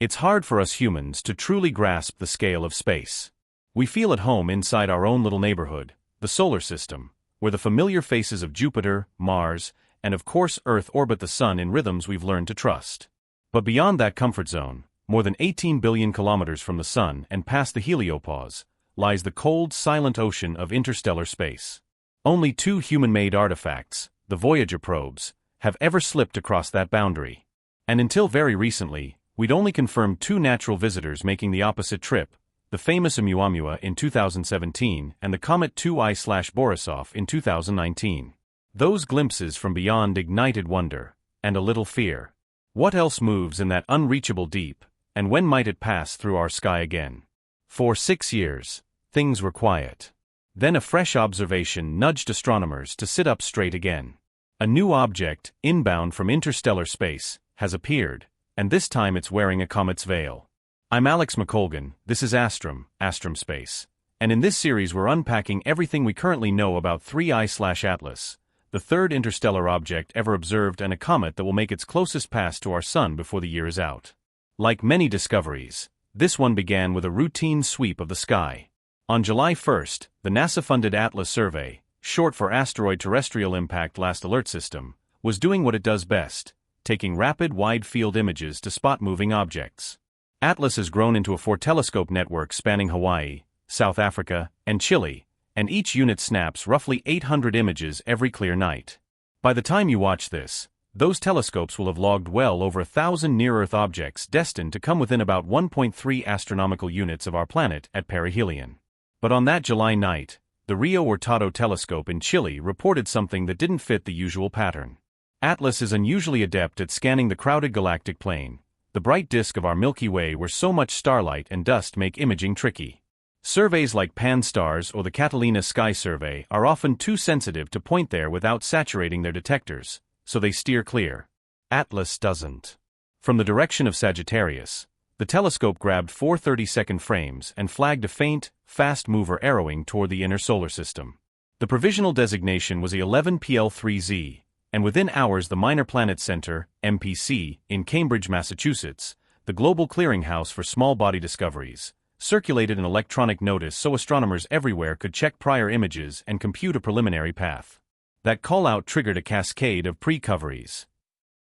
It's hard for us humans to truly grasp the scale of space. We feel at home inside our own little neighborhood, the solar system, where the familiar faces of Jupiter, Mars, and of course Earth orbit the Sun in rhythms we've learned to trust. But beyond that comfort zone, more than 18 billion kilometers from the Sun and past the heliopause, lies the cold, silent ocean of interstellar space. Only two human-made artifacts, the Voyager probes, have ever slipped across that boundary. And until very recently, we'd only confirmed two natural visitors making the opposite trip, the famous Oumuamua in 2017 and the comet 2I/Borisov in 2019. Those glimpses from beyond ignited wonder, and a little fear. What else moves in that unreachable deep, and when might it pass through our sky again? For 6 years, things were quiet. Then a fresh observation nudged astronomers to sit up straight again. A new object, inbound from interstellar space, has appeared, and this time it's wearing a comet's veil. I'm Alex McColgan, this is Astrum Space, and in this series we're unpacking everything we currently know about 3I/Atlas, the third interstellar object ever observed and a comet that will make its closest pass to our Sun before the year is out. Like many discoveries, this one began with a routine sweep of the sky. On July 1st, the NASA-funded ATLAS survey, short for Asteroid Terrestrial Impact Last Alert System, was doing what it does best, taking rapid wide-field images to spot moving objects. ATLAS has grown into a 4-telescope network spanning Hawaii, South Africa, and Chile, and each unit snaps roughly 800 images every clear night. By the time you watch this, those telescopes will have logged well over 1,000 near-Earth objects destined to come within about 1.3 astronomical units of our planet at perihelion. But on that July night, the Rio Hurtado telescope in Chile reported something that didn't fit the usual pattern. ATLAS is unusually adept at scanning the crowded galactic plane, the bright disk of our Milky Way where so much starlight and dust make imaging tricky. Surveys like Pan-STARRS or the Catalina Sky Survey are often too sensitive to point there without saturating their detectors, so they steer clear. ATLAS doesn't. From the direction of Sagittarius, the telescope grabbed 4 30-second frames and flagged a faint, fast mover arrowing toward the inner solar system. The provisional designation was the 11PL3Z, and within hours the Minor Planet Center, MPC, in Cambridge, Massachusetts, the global clearinghouse for small body discoveries, circulated an electronic notice so astronomers everywhere could check prior images and compute a preliminary path. That call-out triggered a cascade of pre-coveries.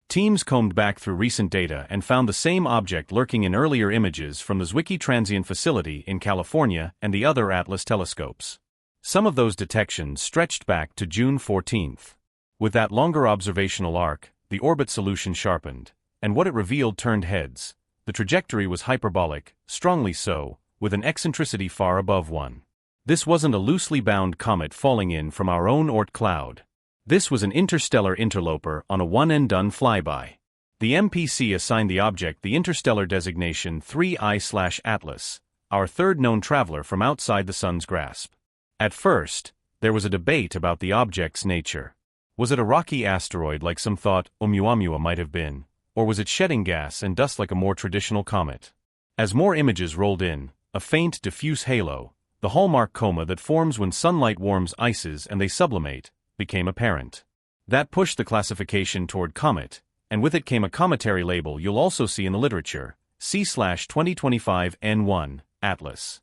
Teams combed back through recent data and found the same object lurking in earlier images from the Zwicky Transient Facility in California and the other ATLAS telescopes. Some of those detections stretched back to June 14th. With that longer observational arc, the orbit solution sharpened, and what it revealed turned heads. The trajectory was hyperbolic, strongly so, with an eccentricity far above 1. This wasn't a loosely bound comet falling in from our own Oort cloud. This was an interstellar interloper on a one-and-done flyby. The MPC assigned the object the interstellar designation 3I/Atlas, our third known traveler from outside the Sun's grasp. At first, there was a debate about the object's nature. Was it a rocky asteroid like some thought Oumuamua might have been, or was it shedding gas and dust like a more traditional comet? As more images rolled in, a faint, diffuse halo, the hallmark coma that forms when sunlight warms ices and they sublimate, became apparent. That pushed the classification toward comet, and with it came a cometary label you'll also see in the literature, C/2025 N1, ATLAS.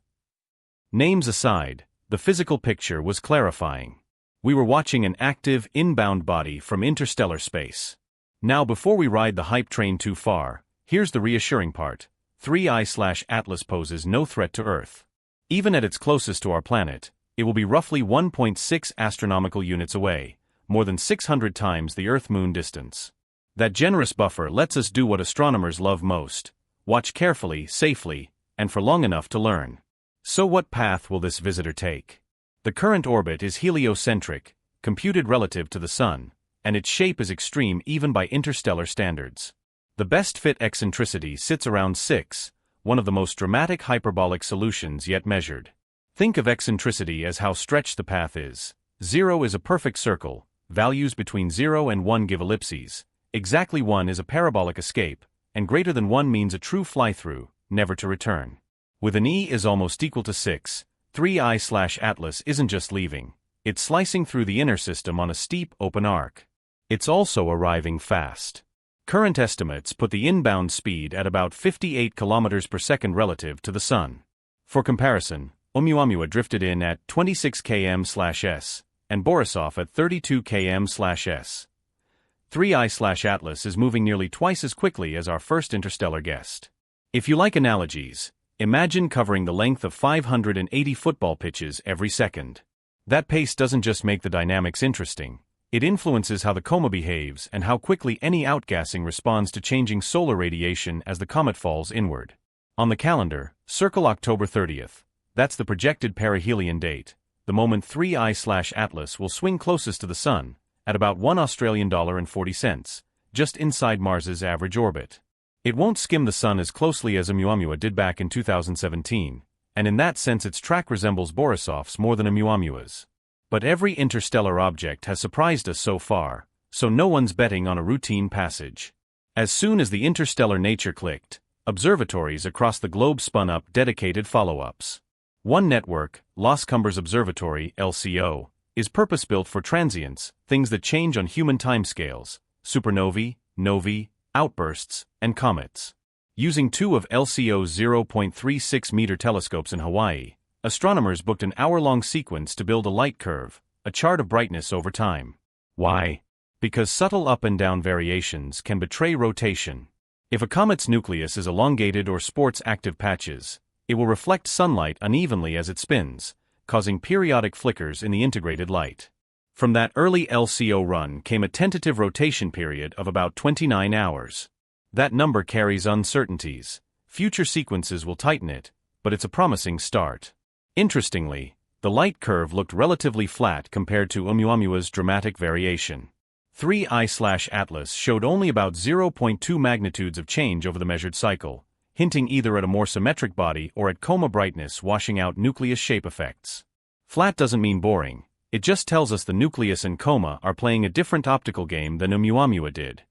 Names aside, the physical picture was clarifying. We were watching an active, inbound body from interstellar space. Now before we ride the hype train too far, here's the reassuring part. 3I/Atlas poses no threat to Earth. Even at its closest to our planet, it will be roughly 1.6 astronomical units away, more than 600 times the Earth-Moon distance. That generous buffer lets us do what astronomers love most: watch carefully, safely, and for long enough to learn. So what path will this visitor take? The current orbit is heliocentric, computed relative to the Sun, and its shape is extreme even by interstellar standards. The best fit eccentricity sits around 6, one of the most dramatic hyperbolic solutions yet measured. Think of eccentricity as how stretched the path is. 0 is a perfect circle, values between 0 and 1 give ellipses, exactly 1 is a parabolic escape, and greater than 1 means a true fly-through, never to return. With an E is almost equal to 6, 3I/Atlas isn't just leaving, it's slicing through the inner system on a steep, open arc. It's also arriving fast. Current estimates put the inbound speed at about 58 kilometers per second relative to the Sun. For comparison, Oumuamua drifted in at 26 km/s, and Borisov at 32 km/s. 3I/Atlas is moving nearly twice as quickly as our first interstellar guest. If you like analogies, imagine covering the length of 580 football pitches every second. That pace doesn't just make the dynamics interesting, it influences how the coma behaves and how quickly any outgassing responds to changing solar radiation as the comet falls inward. On the calendar, circle October 30th. That's the projected perihelion date, the moment 3I/Atlas will swing closest to the Sun, at about $1.40, just inside Mars's average orbit. It won't skim the Sun as closely as Oumuamua did back in 2017, and in that sense its track resembles Borisov's more than Oumuamua's. But every interstellar object has surprised us so far, so no one's betting on a routine passage. As soon as the interstellar nature clicked, observatories across the globe spun up dedicated follow-ups. One network, Las Cumbres Observatory (LCO), is purpose-built for transients, things that change on human timescales, supernovae, novae, outbursts, and comets. Using two of LCO's 0.36-meter telescopes in Hawaii, astronomers booked an hour-long sequence to build a light curve, a chart of brightness over time. Why? Because subtle up and down variations can betray rotation. If a comet's nucleus is elongated or sports active patches, it will reflect sunlight unevenly as it spins, causing periodic flickers in the integrated light. From that early LCO run came a tentative rotation period of about 29 hours. That number carries uncertainties. Future sequences will tighten it, but it's a promising start. Interestingly, the light curve looked relatively flat compared to Oumuamua's dramatic variation. 3I/Atlas showed only about 0.2 magnitudes of change over the measured cycle, hinting either at a more symmetric body or at coma brightness washing out nucleus shape effects. Flat doesn't mean boring, it just tells us the nucleus and coma are playing a different optical game than Oumuamua did.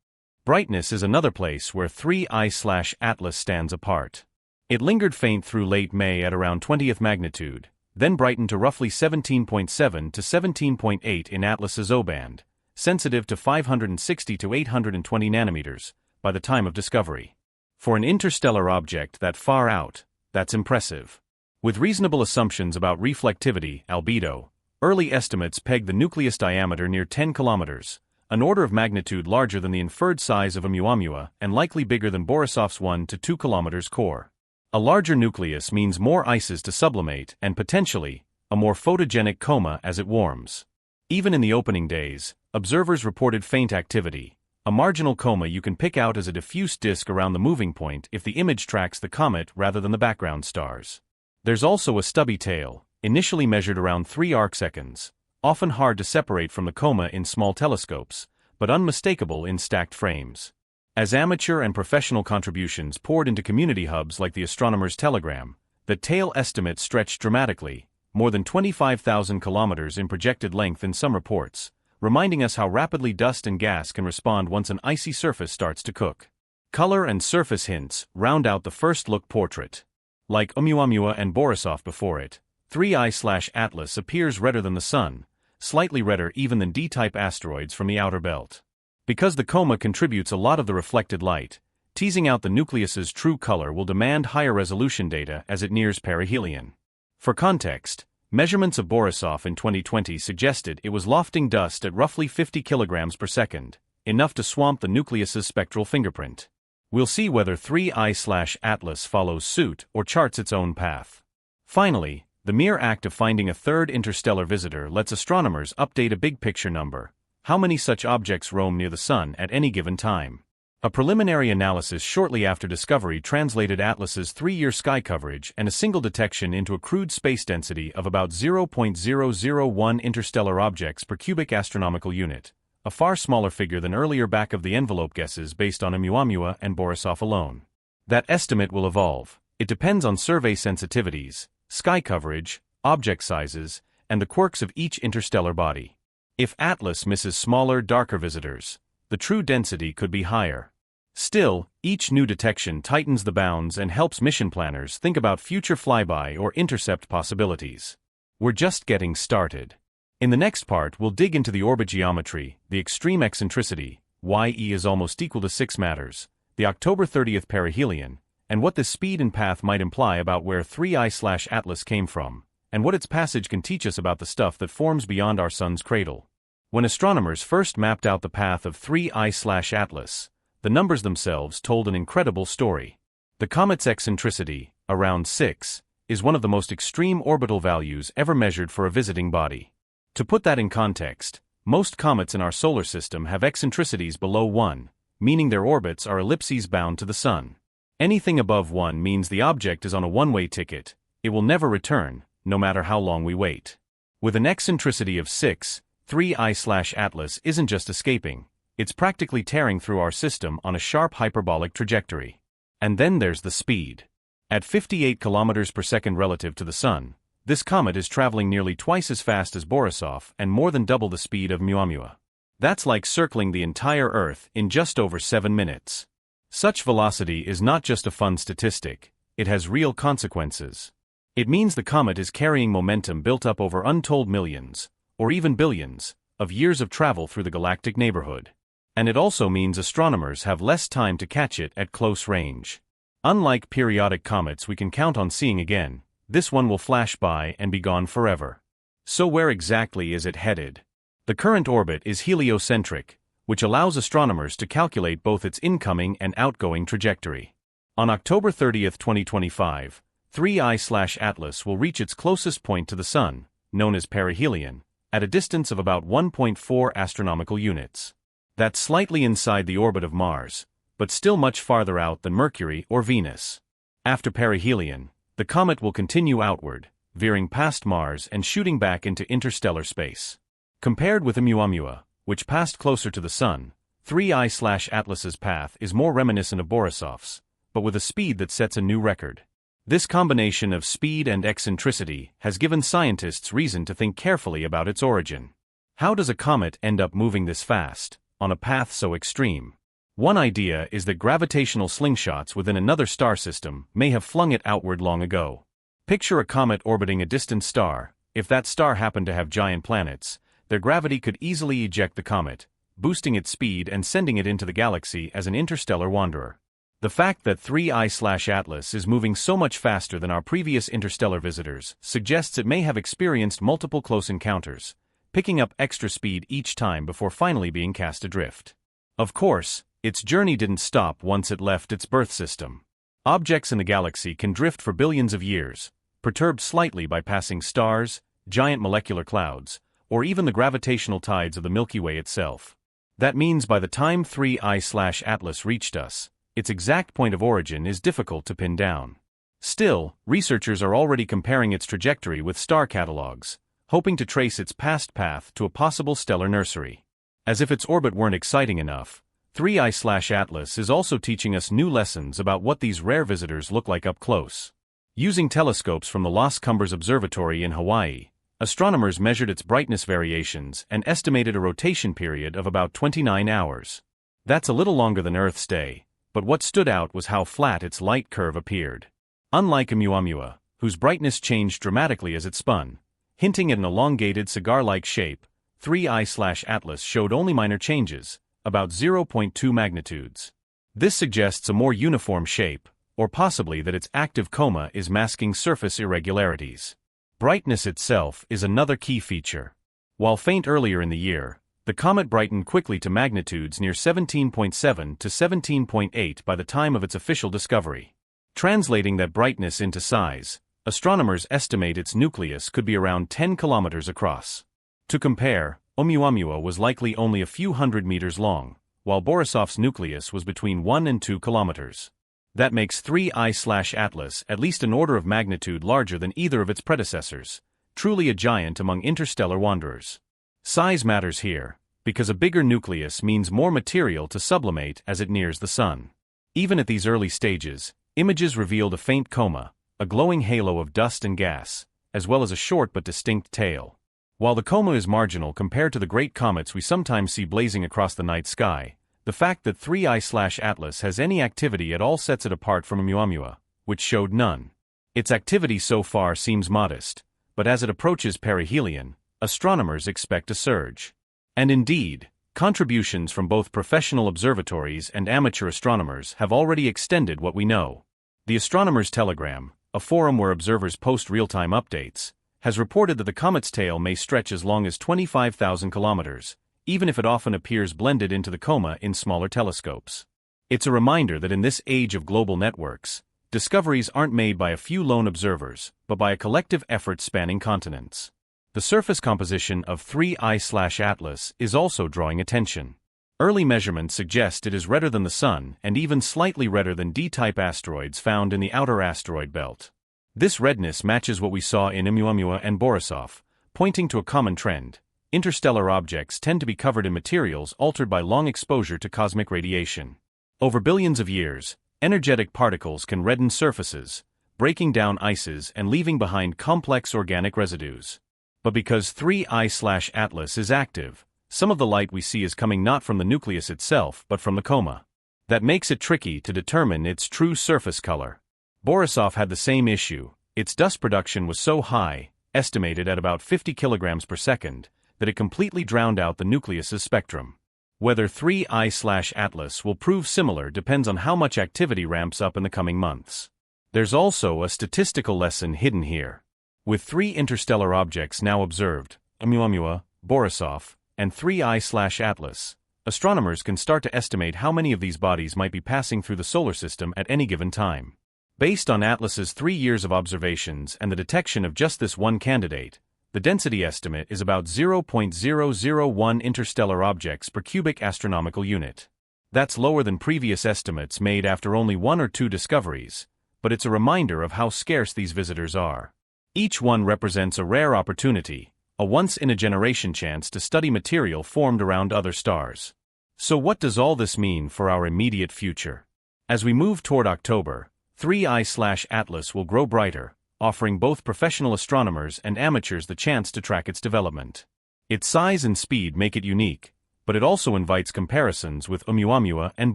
Brightness is another place where 3I/Atlas stands apart. It lingered faint through late May at around 20th magnitude, then brightened to roughly 17.7 to 17.8 in Atlas's O-band, sensitive to 560 to 820 nanometers, by the time of discovery. For an interstellar object that far out, that's impressive. With reasonable assumptions about reflectivity, albedo, early estimates pegged the nucleus diameter near 10 kilometers, an order of magnitude larger than the inferred size of Oumuamua and likely bigger than Borisov's 1 to 2 kilometers core. A larger nucleus means more ices to sublimate and potentially, a more photogenic coma as it warms. Even in the opening days, observers reported faint activity, a marginal coma you can pick out as a diffuse disk around the moving point if the image tracks the comet rather than the background stars. There's also a stubby tail, initially measured around 3 arcseconds, often hard to separate from the coma in small telescopes, but unmistakable in stacked frames. As amateur and professional contributions poured into community hubs like the Astronomer's Telegram, the tail estimate stretched dramatically, more than 25,000 kilometers in projected length in some reports, reminding us how rapidly dust and gas can respond once an icy surface starts to cook. Color and surface hints round out the first-look portrait. Like Oumuamua and Borisov before it, 3I/Atlas appears redder than the Sun, slightly redder even than D-type asteroids from the outer belt. Because the coma contributes a lot of the reflected light, teasing out the nucleus's true color will demand higher resolution data as it nears perihelion. For context, measurements of Borisov in 2020 suggested it was lofting dust at roughly 50 kilograms per second, enough to swamp the nucleus's spectral fingerprint. We'll see whether 3I/Atlas follows suit or charts its own path. Finally, the mere act of finding a third interstellar visitor lets astronomers update a big-picture number: how many such objects roam near the Sun at any given time. A preliminary analysis shortly after discovery translated Atlas's 3-year sky coverage and a single detection into a crude space density of about 0.001 interstellar objects per cubic astronomical unit, a far smaller figure than earlier back-of-the-envelope guesses based on Oumuamua and Borisov alone. That estimate will evolve. It depends on survey sensitivities, sky coverage, object sizes, and the quirks of each interstellar body. If Atlas misses smaller, darker visitors, the true density could be higher. Still, each new detection tightens the bounds and helps mission planners think about future flyby or intercept possibilities. We're just getting started. In the next part, we'll dig into the orbit geometry, the extreme eccentricity, YE is almost equal to 6 matters, the October 30th perihelion, and what this speed and path might imply about where 3I/Atlas came from, and what its passage can teach us about the stuff that forms beyond our sun's cradle. When astronomers first mapped out the path of 3I/Atlas, the numbers themselves told an incredible story. The comet's eccentricity, around 6, is one of the most extreme orbital values ever measured for a visiting body. To put that in context, most comets in our solar system have eccentricities below 1, meaning their orbits are ellipses bound to the sun. Anything above 1 means the object is on a one-way ticket, it will never return, no matter how long we wait. With an eccentricity of 6, 3I/Atlas isn't just escaping, it's practically tearing through our system on a sharp hyperbolic trajectory. And then there's the speed. At 58 kilometers per second relative to the sun, this comet is traveling nearly twice as fast as Borisov and more than double the speed of Oumuamua. That's like circling the entire Earth in just over 7 minutes. Such velocity is not just a fun statistic, it has real consequences. It means the comet is carrying momentum built up over untold millions, or even billions, of years of travel through the galactic neighborhood. And it also means astronomers have less time to catch it at close range. Unlike periodic comets we can count on seeing again, this one will flash by and be gone forever. So where exactly is it headed? The current orbit is heliocentric, which allows astronomers to calculate both its incoming and outgoing trajectory. On October 30, 2025, 3I/Atlas will reach its closest point to the Sun, known as perihelion, at a distance of about 1.4 astronomical units. That's slightly inside the orbit of Mars, but still much farther out than Mercury or Venus. After perihelion, the comet will continue outward, veering past Mars and shooting back into interstellar space. Compared with Oumuamua, which passed closer to the Sun, 3I/Atlas's path is more reminiscent of Borisov's, but with a speed that sets a new record. This combination of speed and eccentricity has given scientists reason to think carefully about its origin. How does a comet end up moving this fast, on a path so extreme? One idea is that gravitational slingshots within another star system may have flung it outward long ago. Picture a comet orbiting a distant star. If that star happened to have giant planets, their gravity could easily eject the comet, boosting its speed and sending it into the galaxy as an interstellar wanderer. The fact that 3I/Atlas is moving so much faster than our previous interstellar visitors suggests it may have experienced multiple close encounters, picking up extra speed each time before finally being cast adrift. Of course, its journey didn't stop once it left its birth system. Objects in the galaxy can drift for billions of years, perturbed slightly by passing stars, giant molecular clouds, or even the gravitational tides of the Milky Way itself. That means by the time 3I/Atlas reached us, its exact point of origin is difficult to pin down. Still, researchers are already comparing its trajectory with star catalogs, hoping to trace its past path to a possible stellar nursery. As if its orbit weren't exciting enough, 3I/Atlas is also teaching us new lessons about what these rare visitors look like up close. Using telescopes from the Las Cumbres Observatory in Hawaii, astronomers measured its brightness variations and estimated a rotation period of about 29 hours. That's a little longer than Earth's day, but what stood out was how flat its light curve appeared. Unlike Oumuamua, whose brightness changed dramatically as it spun, hinting at an elongated cigar-like shape, 3I/Atlas showed only minor changes, about 0.2 magnitudes. This suggests a more uniform shape, or possibly that its active coma is masking surface irregularities. Brightness itself is another key feature. While faint earlier in the year, the comet brightened quickly to magnitudes near 17.7 to 17.8 by the time of its official discovery. Translating that brightness into size, astronomers estimate its nucleus could be around 10 kilometers across. To compare, Oumuamua was likely only a few hundred meters long, while Borisov's nucleus was between 1 and 2 kilometers. That makes 3I/Atlas at least an order of magnitude larger than either of its predecessors, truly a giant among interstellar wanderers. Size matters here, because a bigger nucleus means more material to sublimate as it nears the Sun. Even at these early stages, images revealed a faint coma, a glowing halo of dust and gas, as well as a short but distinct tail. While the coma is marginal compared to the great comets we sometimes see blazing across the night sky, the fact that 3I/Atlas has any activity at all sets it apart from Oumuamua, which showed none. Its activity so far seems modest, but as it approaches perihelion, astronomers expect a surge. And indeed, Contributions from both professional observatories and amateur astronomers have already extended what we know. The Astronomer's Telegram, a forum where observers post real-time updates, has reported that the comet's tail may stretch as long as 25,000 kilometers, even if it often appears blended into the coma in smaller telescopes. It's a reminder that in this age of global networks, discoveries aren't made by a few lone observers, but by a collective effort spanning continents. The surface composition of 3I/Atlas is also drawing attention. Early measurements suggest it is redder than the Sun and even slightly redder than D-type asteroids found in the outer asteroid belt. This redness matches what we saw in Oumuamua and Borisov, pointing to a common trend. Interstellar objects tend to be covered in materials altered by long exposure to cosmic radiation. Over billions of years, energetic particles can redden surfaces, breaking down ices and leaving behind complex organic residues. But because 3I/Atlas is active, some of the light we see is coming not from the nucleus itself but from the coma. That makes it tricky to determine its true surface color. Borisov had the same issue. Its dust production was so high, estimated at about 50 kilograms per second, that it completely drowned out the nucleus's spectrum. Whether 3I/Atlas will prove similar depends on how much activity ramps up in the coming months. There's also a statistical lesson hidden here. With 3 interstellar objects now observed, Oumuamua, Borisov, and 3I/Atlas, astronomers can start to estimate how many of these bodies might be passing through the solar system at any given time. Based on Atlas's 3 years of observations and the detection of just this one candidate, the density estimate is about 0.001 interstellar objects per cubic astronomical unit. That's lower than previous estimates made after only 1 or 2 discoveries, but it's a reminder of how scarce these visitors are. Each one represents a rare opportunity, a once-in-a-generation chance to study material formed around other stars. So what does all this mean for our immediate future? As we move toward October, 3I/Atlas will grow brighter, offering both professional astronomers and amateurs the chance to track its development. Its size and speed make it unique, but it also invites comparisons with Oumuamua and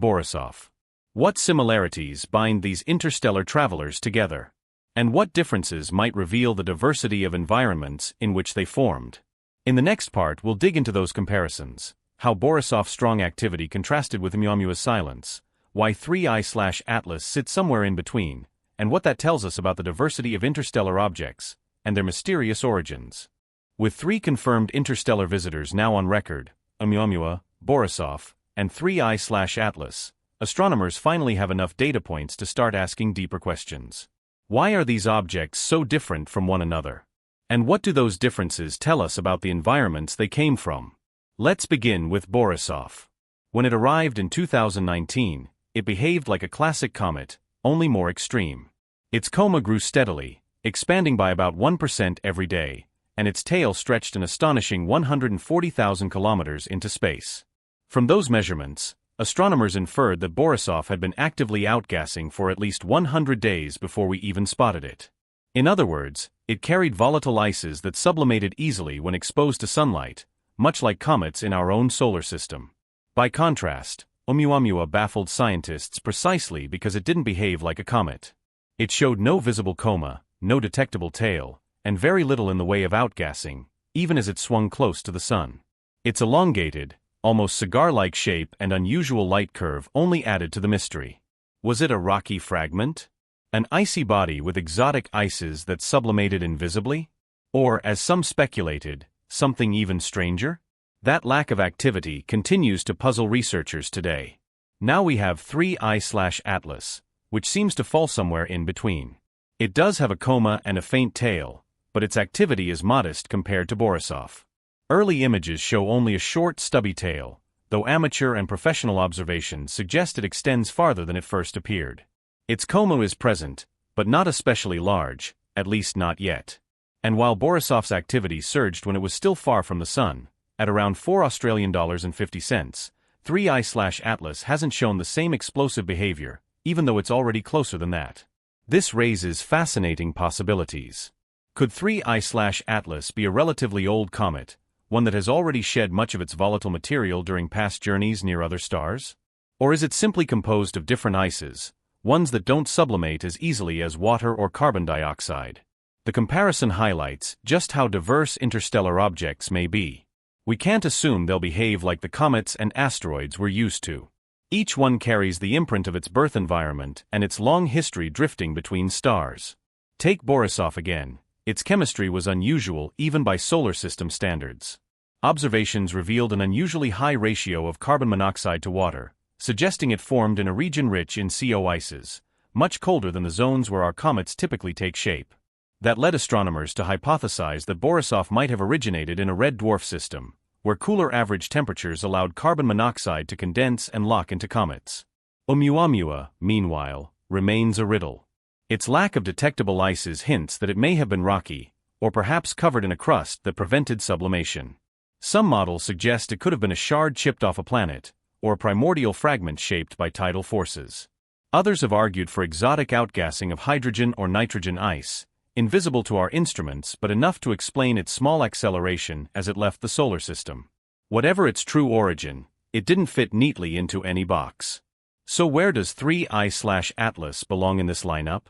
Borisov. What similarities bind these interstellar travelers together? And what differences might reveal the diversity of environments in which they formed? In the next part, we'll dig into those comparisons, how Borisov's strong activity contrasted with Oumuamua's silence, why 3I/Atlas sits somewhere in between, and what that tells us about the diversity of interstellar objects and their mysterious origins. With 3 confirmed interstellar visitors now on record, Oumuamua, Borisov, and 3I/Atlas, astronomers finally have enough data points to start asking deeper questions. Why are these objects so different from one another? And what do those differences tell us about the environments they came from? Let's begin with Borisov. When it arrived in 2019, it behaved like a classic comet, only more extreme. Its coma grew steadily, expanding by about 1% every day, and its tail stretched an astonishing 140,000 kilometers into space. From those measurements, astronomers inferred that Borisov had been actively outgassing for at least 100 days before we even spotted it. In other words, it carried volatile ices that sublimated easily when exposed to sunlight, much like comets in our own solar system. By contrast, Oumuamua baffled scientists precisely because it didn't behave like a comet. It showed no visible coma, no detectable tail, and very little in the way of outgassing, even as it swung close to the Sun. Its elongated, almost cigar-like shape and unusual light curve only added to the mystery. Was it a rocky fragment? An icy body with exotic ices that sublimated invisibly? Or, as some speculated, something even stranger? That lack of activity continues to puzzle researchers today. Now we have 3I/Atlas, which seems to fall somewhere in between. It does have a coma and a faint tail, but its activity is modest compared to Borisov. Early images show only a short, stubby tail, though amateur and professional observations suggest it extends farther than it first appeared. Its coma is present, but not especially large, at least not yet. And while Borisov's activity surged when it was still far from the Sun, at around $4.50, 3I/Atlas hasn't shown the same explosive behavior, even though it's already closer than that. This raises fascinating possibilities. Could 3I/Atlas be a relatively old comet, one that has already shed much of its volatile material during past journeys near other stars? Or is it simply composed of different ices, ones that don't sublimate as easily as water or carbon dioxide? The comparison highlights just how diverse interstellar objects may be. We can't assume they'll behave like the comets and asteroids we're used to. Each one carries the imprint of its birth environment and its long history drifting between stars. Take Borisov again. Its chemistry was unusual even by solar system standards. Observations revealed an unusually high ratio of carbon monoxide to water, suggesting it formed in a region rich in CO ices, much colder than the zones where our comets typically take shape. That led astronomers to hypothesize that Borisov might have originated in a red dwarf system, where cooler average temperatures allowed carbon monoxide to condense and lock into comets. Oumuamua, meanwhile, remains a riddle. Its lack of detectable ices hints that it may have been rocky, or perhaps covered in a crust that prevented sublimation. Some models suggest it could have been a shard chipped off a planet, or a primordial fragment shaped by tidal forces. Others have argued for exotic outgassing of hydrogen or nitrogen ice, invisible to our instruments but enough to explain its small acceleration as it left the solar system. Whatever its true origin, it didn't fit neatly into any box. So where does 3I/Atlas belong in this lineup?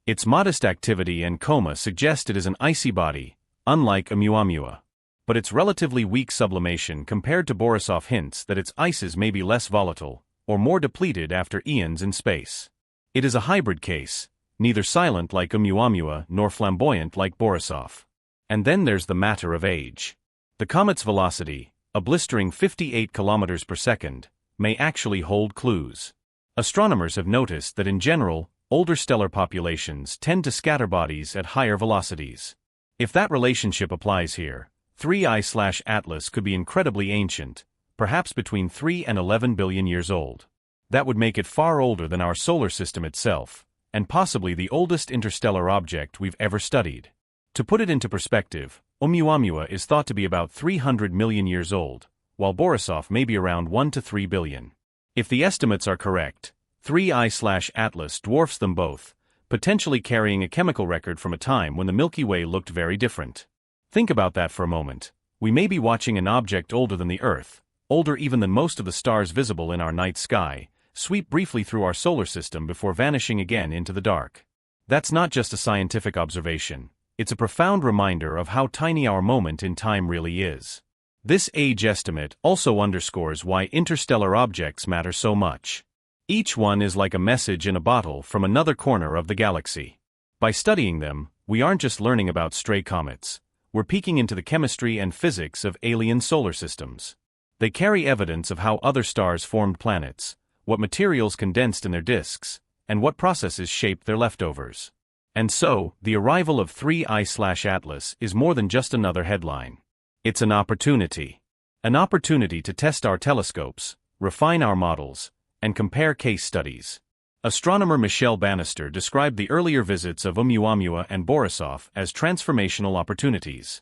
Its modest activity and coma suggest it is an icy body, unlike Oumuamua. But its relatively weak sublimation compared to Borisov hints that its ices may be less volatile, or more depleted after eons in space. It is a hybrid case, neither silent like Oumuamua nor flamboyant like Borisov. And then there's the matter of age. The comet's velocity, a blistering 58 kilometers per second, may actually hold clues. Astronomers have noticed that in general, older stellar populations tend to scatter bodies at higher velocities. If that relationship applies here, 3I/Atlas could be incredibly ancient, perhaps between 3 and 11 billion years old. That would make it far older than our solar system itself, and possibly the oldest interstellar object we've ever studied. To put it into perspective, Oumuamua is thought to be about 300 million years old, while Borisov may be around 1 to 3 billion. If the estimates are correct, 3I/Atlas dwarfs them both, potentially carrying a chemical record from a time when the Milky Way looked very different. Think about that for a moment. We may be watching an object older than the Earth, older even than most of the stars visible in our night sky, sweep briefly through our solar system before vanishing again into the dark. That's not just a scientific observation, it's a profound reminder of how tiny our moment in time really is. This age estimate also underscores why interstellar objects matter so much. Each one is like a message in a bottle from another corner of the galaxy. By studying them, we aren't just learning about stray comets. We're peeking into the chemistry and physics of alien solar systems. They carry evidence of how other stars formed planets, what materials condensed in their disks, and what processes shaped their leftovers. And so, the arrival of 3I/Atlas is more than just another headline. It's an opportunity. An opportunity to test our telescopes, refine our models, and compare case studies. Astronomer Michelle Bannister described the earlier visits of Oumuamua and Borisov as transformational opportunities.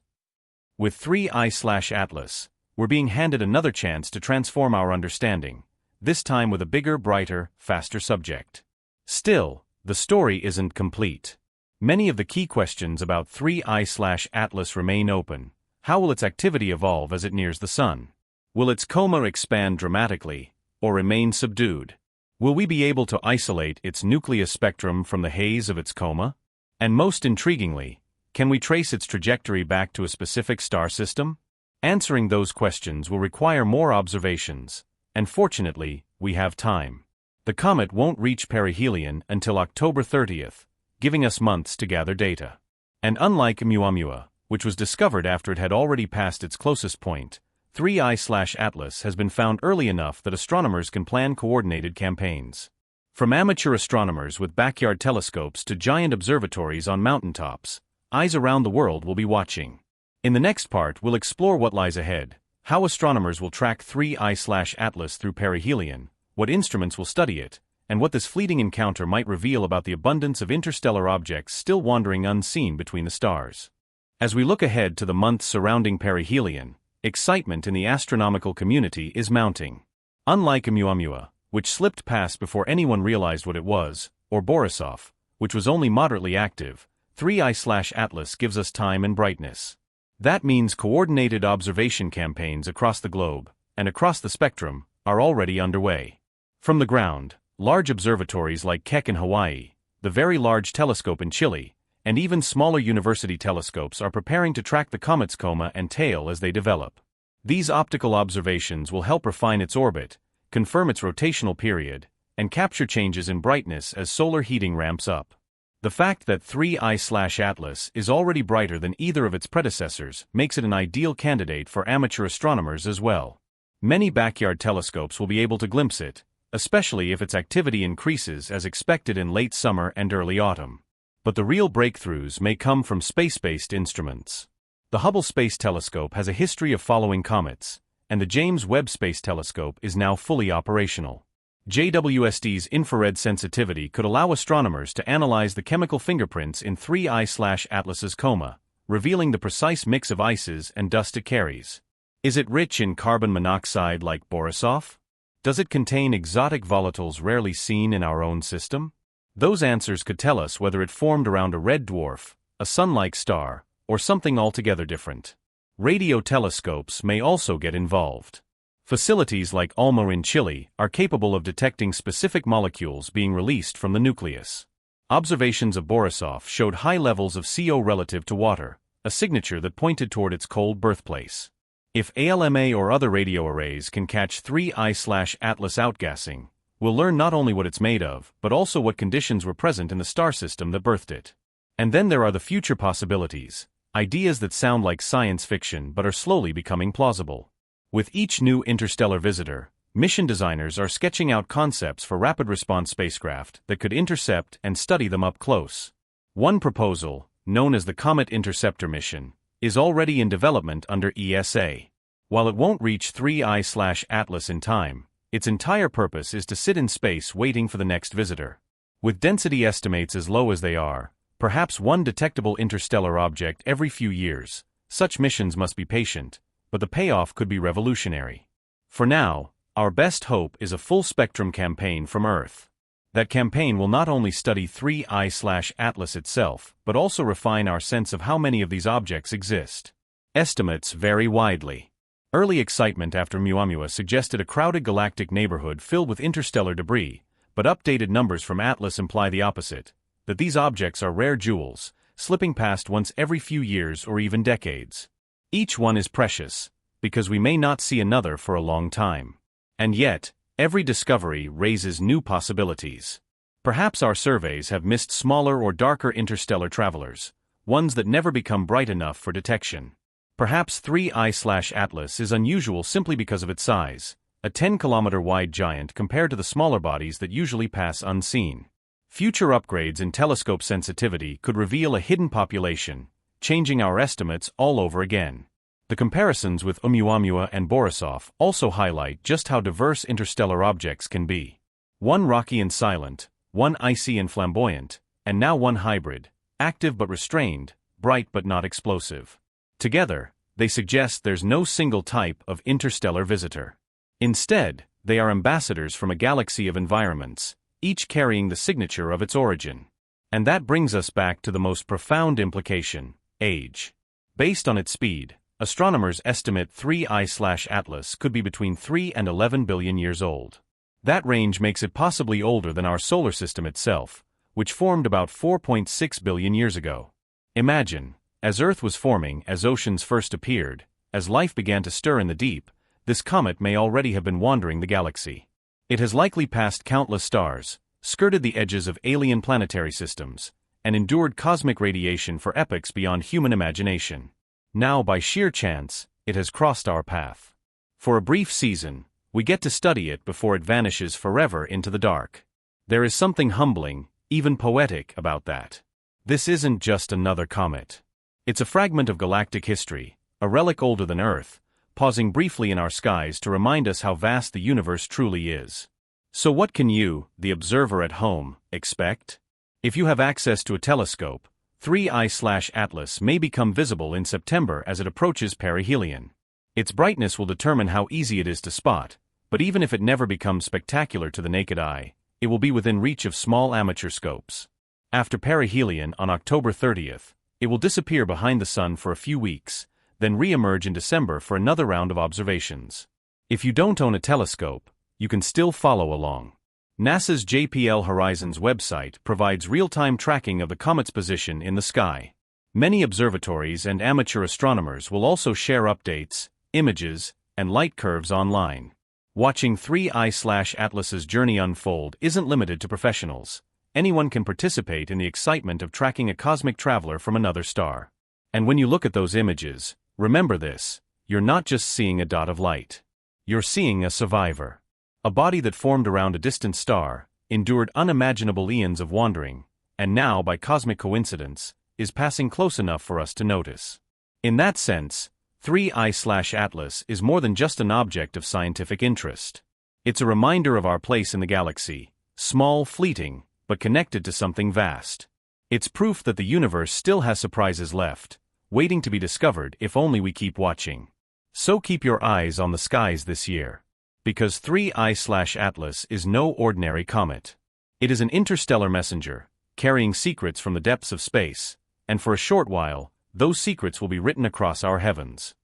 With 3I/Atlas, we're being handed another chance to transform our understanding, this time with a bigger, brighter, faster subject. Still, the story isn't complete. Many of the key questions about 3I/Atlas remain open. How will its activity evolve as it nears the Sun? Will its coma expand dramatically, or remain subdued? Will we be able to isolate its nucleus spectrum from the haze of its coma? And most intriguingly, can we trace its trajectory back to a specific star system? Answering those questions will require more observations, and fortunately, we have time. The comet won't reach perihelion until October 30th, giving us months to gather data. And unlike Oumuamua, which was discovered after it had already passed its closest point, 3I/Atlas has been found early enough that astronomers can plan coordinated campaigns. From amateur astronomers with backyard telescopes to giant observatories on mountaintops, eyes around the world will be watching. In the next part, we'll explore what lies ahead, how astronomers will track 3I/Atlas through perihelion, what instruments will study it, and what this fleeting encounter might reveal about the abundance of interstellar objects still wandering unseen between the stars. As we look ahead to the months surrounding perihelion, excitement in the astronomical community is mounting. Unlike Oumuamua, which slipped past before anyone realized what it was, or Borisov, which was only moderately active, 3I/Atlas gives us time and brightness. That means coordinated observation campaigns across the globe, and across the spectrum, are already underway. From the ground, large observatories like Keck in Hawaii, the Very Large Telescope in Chile, and even smaller university telescopes are preparing to track the comet's coma and tail as they develop. These optical observations will help refine its orbit, confirm its rotational period, and capture changes in brightness as solar heating ramps up. The fact that 3I/Atlas is already brighter than either of its predecessors makes it an ideal candidate for amateur astronomers as well. Many backyard telescopes will be able to glimpse it, especially if its activity increases as expected in late summer and early autumn. But the real breakthroughs may come from space-based instruments. The Hubble Space Telescope has a history of following comets, and the James Webb Space Telescope is now fully operational. JWST's infrared sensitivity could allow astronomers to analyze the chemical fingerprints in 3I/Atlas's coma, revealing the precise mix of ices and dust it carries. Is it rich in carbon monoxide like Borisov? Does it contain exotic volatiles rarely seen in our own system? Those answers could tell us whether it formed around a red dwarf, a sun-like star, or something altogether different. Radio telescopes may also get involved. Facilities like Oumuamua in Chile are capable of detecting specific molecules being released from the nucleus. Observations of Borisov showed high levels of CO relative to water, a signature that pointed toward its cold birthplace. If ALMA or other radio arrays can catch 3I/Atlas outgassing, we'll learn not only what it's made of, but also what conditions were present in the star system that birthed it. And then there are the future possibilities, ideas that sound like science fiction but are slowly becoming plausible. With each new interstellar visitor, mission designers are sketching out concepts for rapid response spacecraft that could intercept and study them up close. One proposal, known as the Comet Interceptor mission, is already in development under ESA. While it won't reach 3I/Atlas in time, its entire purpose is to sit in space waiting for the next visitor. With density estimates as low as they are, perhaps one detectable interstellar object every few years, such missions must be patient, but the payoff could be revolutionary. For now, our best hope is a full-spectrum campaign from Earth. That campaign will not only study 3I/Atlas itself, but also refine our sense of how many of these objects exist. Estimates vary widely. Early excitement after Oumuamua suggested a crowded galactic neighborhood filled with interstellar debris, but updated numbers from Atlas imply the opposite, that these objects are rare jewels, slipping past once every few years or even decades. Each one is precious, because we may not see another for a long time. And yet, every discovery raises new possibilities. Perhaps our surveys have missed smaller or darker interstellar travelers, ones that never become bright enough for detection. Perhaps 3I/Atlas is unusual simply because of its size, a 10-kilometer-wide giant compared to the smaller bodies that usually pass unseen. Future upgrades in telescope sensitivity could reveal a hidden population, changing our estimates all over again. The comparisons with Oumuamua and Borisov also highlight just how diverse interstellar objects can be. One rocky and silent, one icy and flamboyant, and now one hybrid, active but restrained, bright but not explosive. Together, they suggest there's no single type of interstellar visitor. Instead, they are ambassadors from a galaxy of environments, each carrying the signature of its origin. And that brings us back to the most profound implication: age. Based on its speed, astronomers estimate 3I/Atlas could be between 3 and 11 billion years old. That range makes it possibly older than our solar system itself, which formed about 4.6 billion years ago. Imagine, as Earth was forming, as oceans first appeared, as life began to stir in the deep, this comet may already have been wandering the galaxy. It has likely passed countless stars, skirted the edges of alien planetary systems, and endured cosmic radiation for epochs beyond human imagination. Now, by sheer chance, it has crossed our path. For a brief season, we get to study it before it vanishes forever into the dark. There is something humbling, even poetic, about that. This isn't just another comet. It's a fragment of galactic history, a relic older than Earth, pausing briefly in our skies to remind us how vast the universe truly is. So what can you, the observer at home, expect? If you have access to a telescope, 3I/Atlas may become visible in September as it approaches perihelion. Its brightness will determine how easy it is to spot, but even if it never becomes spectacular to the naked eye, it will be within reach of small amateur scopes. After perihelion on October 30th, it will disappear behind the sun for a few weeks, then re-emerge in December for another round of observations. If you don't own a telescope, you can still follow along. NASA's JPL Horizons website provides real-time tracking of the comet's position in the sky. Many observatories and amateur astronomers will also share updates, images, and light curves online. Watching 3I/Atlas's journey unfold isn't limited to professionals. Anyone can participate in the excitement of tracking a cosmic traveler from another star. And when you look at those images, remember this: you're not just seeing a dot of light. You're seeing a survivor. A body that formed around a distant star, endured unimaginable eons of wandering, and now, by cosmic coincidence, is passing close enough for us to notice. In that sense, 3I/Atlas is more than just an object of scientific interest. It's a reminder of our place in the galaxy, small, fleeting, but connected to something vast. It's proof that the universe still has surprises left, waiting to be discovered if only we keep watching. So keep your eyes on the skies this year. Because 3I/Atlas is no ordinary comet. It is an interstellar messenger, carrying secrets from the depths of space, and for a short while, those secrets will be written across our heavens.